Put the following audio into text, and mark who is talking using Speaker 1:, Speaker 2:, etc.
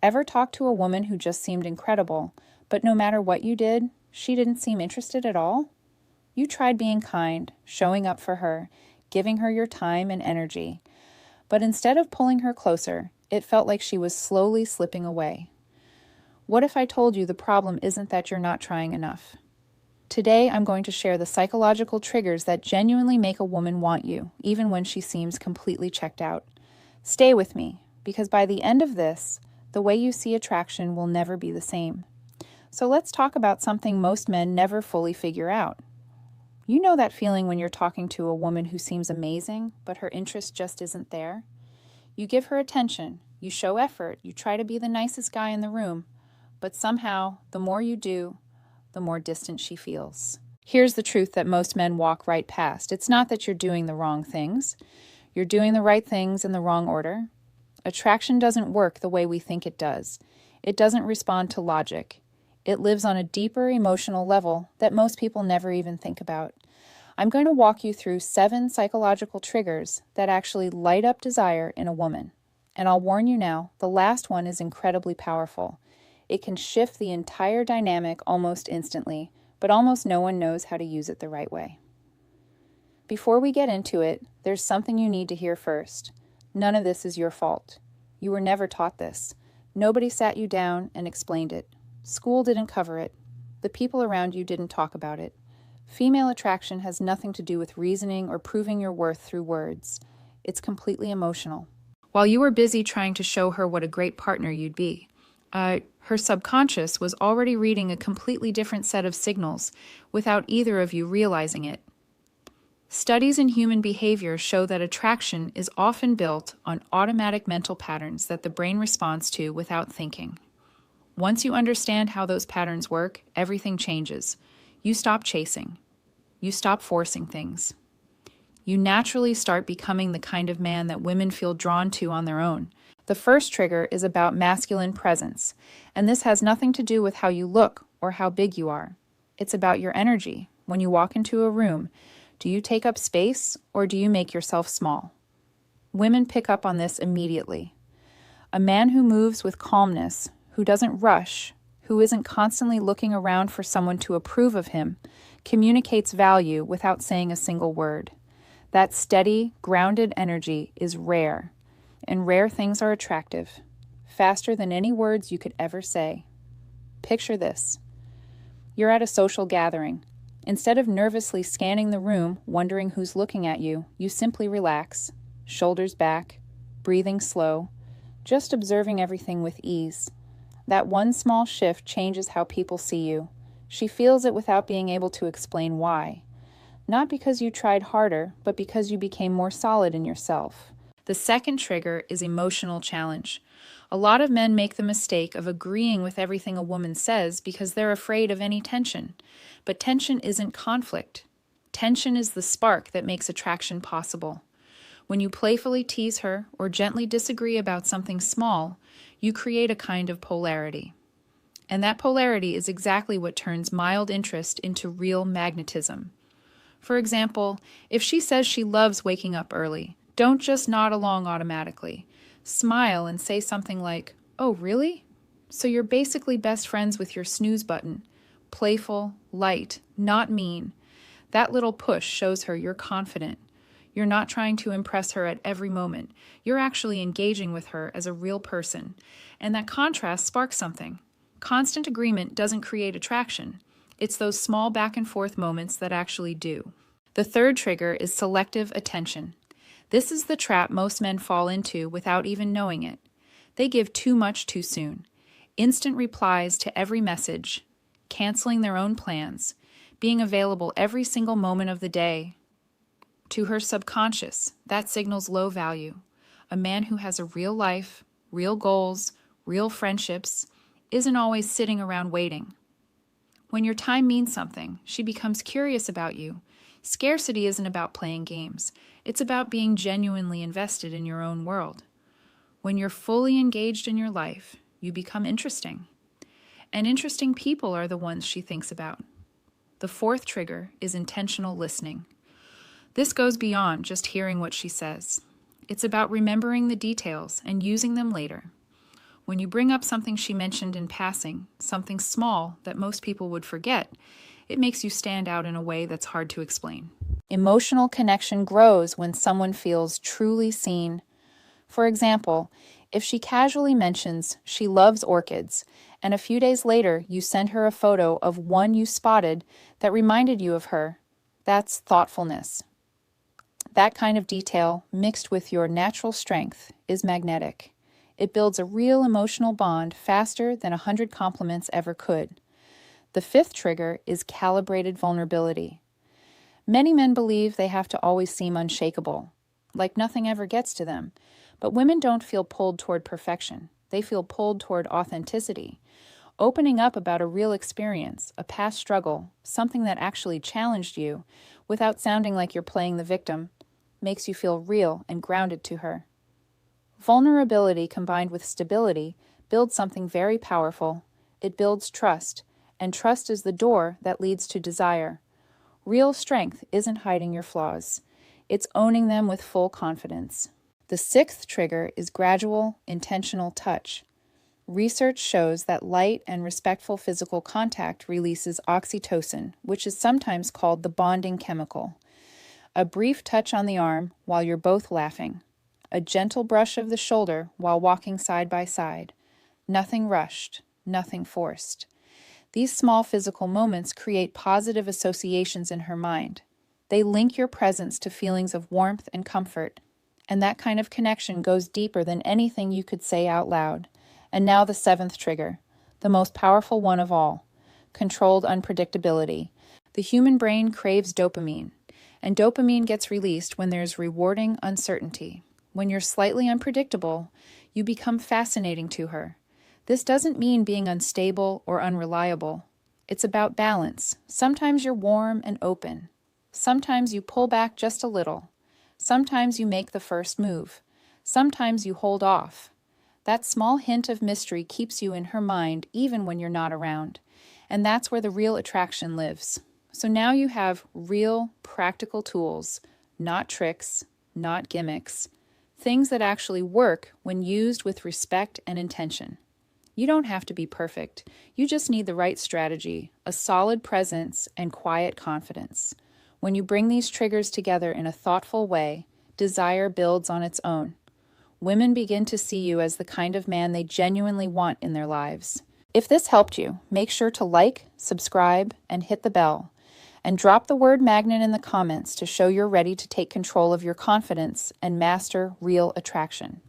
Speaker 1: Ever talked to a woman who just seemed incredible, but no matter what you did, she didn't seem interested at all? You tried being kind, showing up for her, giving her your time and energy. But instead of pulling her closer, it felt like she was slowly slipping away. What if I told you the problem isn't that you're not trying enough? Today, I'm going to share the psychological triggers that genuinely make a woman want you, even when she seems completely checked out. Stay with me, because by the end of this, the way you see attraction will never be the same. So let's talk about something most men never fully figure out. You know that feeling when you're talking to a woman who seems amazing, but her interest just isn't there? You give her attention, you show effort, you try to be the nicest guy in the room, but somehow, the more you do, the more distant she feels. Here's the truth that most men walk right past. It's not that you're doing the wrong things. You're doing the right things in the wrong order. Attraction doesn't work the way we think it does. It doesn't respond to logic. It lives on a deeper emotional level that most people never even think about. I'm going to walk you through 7 psychological triggers that actually light up desire in a woman. And I'll warn you now, the last one is incredibly powerful. It can shift the entire dynamic almost instantly, but almost no one knows how to use it the right way. Before we get into it, there's something you need to hear first. None of this is your fault. You were never taught this. Nobody sat you down and explained it. School didn't cover it. The people around you didn't talk about it. Female attraction has nothing to do with reasoning or proving your worth through words. It's completely emotional. While you were busy trying to show her what a great partner you'd be, her subconscious was already reading a completely different set of signals without either of you realizing it. Studies in human behavior show that attraction is often built on automatic mental patterns that the brain responds to without thinking. Once you understand how those patterns work, everything changes. You stop chasing. You stop forcing things. You naturally start becoming the kind of man that women feel drawn to on their own. The first trigger is about masculine presence, and this has nothing to do with how you look or how big you are. It's about your energy. When you walk into a room, do you take up space or do you make yourself small? Women pick up on this immediately. A man who moves with calmness, who doesn't rush, who isn't constantly looking around for someone to approve of him, communicates value without saying a single word. That steady, grounded energy is rare, and rare things are attractive, faster than any words you could ever say. Picture this. You're at a social gathering. Instead of nervously scanning the room, wondering who's looking at you, you simply relax, shoulders back, breathing slow, just observing everything with ease. That one small shift changes how people see you. She feels it without being able to explain why. Not because you tried harder, but because you became more solid in yourself. The second trigger is emotional challenge. A lot of men make the mistake of agreeing with everything a woman says because they're afraid of any tension. But tension isn't conflict. Tension is the spark that makes attraction possible. When you playfully tease her or gently disagree about something small, you create a kind of polarity. And that polarity is exactly what turns mild interest into real magnetism. For example, if she says she loves waking up early, don't just nod along automatically. Smile and say something like, "Oh, really? So you're basically best friends with your snooze button." Playful, light, not mean. That little push shows her you're confident. You're not trying to impress her at every moment. You're actually engaging with her as a real person. And that contrast sparks something. Constant agreement doesn't create attraction. It's those small back and forth moments that actually do. The third trigger is selective attention. This is the trap most men fall into without even knowing it. They give too much too soon. Instant replies to every message, canceling their own plans, being available every single moment of the day. To her subconscious, that signals low value. A man who has a real life, real goals, real friendships, isn't always sitting around waiting. When your time means something, she becomes curious about you. Scarcity isn't about playing games. It's about being genuinely invested in your own world. When you're fully engaged in your life, you become interesting. And interesting people are the ones she thinks about. The fourth trigger is intentional listening. This goes beyond just hearing what she says. It's about remembering the details and using them later. When you bring up something she mentioned in passing, something small that most people would forget, it makes you stand out in a way that's hard to explain. Emotional connection grows when someone feels truly seen. For example, if she casually mentions she loves orchids, and a few days later you send her a photo of one you spotted that reminded you of her, that's thoughtfulness. That kind of detail, mixed with your natural strength, is magnetic. It builds a real emotional bond faster than 100 compliments ever could. The fifth trigger is calibrated vulnerability. Many men believe they have to always seem unshakable, like nothing ever gets to them. But women don't feel pulled toward perfection. They feel pulled toward authenticity. Opening up about a real experience, a past struggle, something that actually challenged you, without sounding like you're playing the victim, makes you feel real and grounded to her. Vulnerability combined with stability builds something very powerful. It builds trust, and trust is the door that leads to desire. Real strength isn't hiding your flaws. It's owning them with full confidence. The sixth trigger is gradual, intentional touch. Research shows that light and respectful physical contact releases oxytocin, which is sometimes called the bonding chemical. A brief touch on the arm while you're both laughing. A gentle brush of the shoulder while walking side by side. Nothing rushed, nothing forced. These small physical moments create positive associations in her mind. They link your presence to feelings of warmth and comfort, and that kind of connection goes deeper than anything you could say out loud. And now the seventh trigger, the most powerful one of all, controlled unpredictability. The human brain craves dopamine, and dopamine gets released when there's rewarding uncertainty. When you're slightly unpredictable, you become fascinating to her. This doesn't mean being unstable or unreliable. It's about balance. Sometimes you're warm and open. Sometimes you pull back just a little. Sometimes you make the first move. Sometimes you hold off. That small hint of mystery keeps you in her mind even when you're not around. And that's where the real attraction lives. So now you have real, practical tools, not tricks, not gimmicks. Things that actually work when used with respect and intention. You don't have to be perfect. You just need the right strategy, a solid presence, and quiet confidence. When you bring these triggers together in a thoughtful way, desire builds on its own. Women begin to see you as the kind of man they genuinely want in their lives. If this helped you, make sure to like, subscribe, and hit the bell. And drop the word magnet in the comments to show you're ready to take control of your confidence and master real attraction.